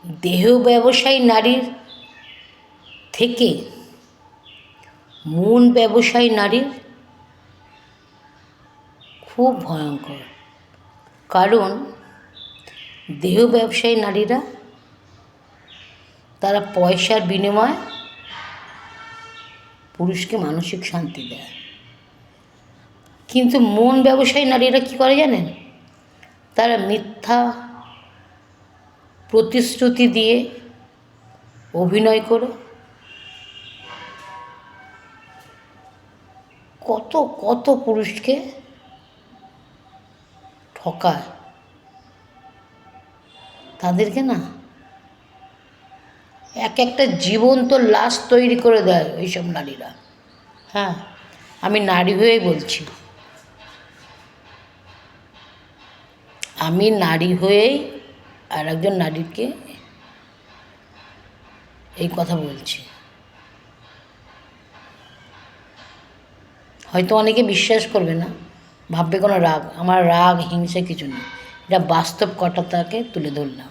দেহ ব্যবসায়ী নারীর থেকে মন ব্যবসায়ী নারীর খুব ভয়ঙ্কর। কারণ দেহ ব্যবসায়ী নারীরা তারা পয়সার বিনিময়ে পুরুষকে মানসিক শান্তি দেয়, কিন্তু মন ব্যবসায়ী নারীরা কী করে জানেন? তারা মিথ্যা প্রতিশ্রুতি দিয়ে, অভিনয় করে কত কত পুরুষকে ঠকায়। তাদেরকে না এক একটা জীবন্ত লাশ তৈরি করে দেয় ওইসব নারীরা। হ্যাঁ, আমি নারী হয়েই বলছি, আমি নারী হয়েই আর একজন নারীকে এই কথা বলছি। হয়তো অনেকে বিশ্বাস করবে না, ভাববে কোনো রাগ। আমার রাগ হিংসা কিছু নেই, এটা বাস্তব কথাটাকে তুলে ধরলাম।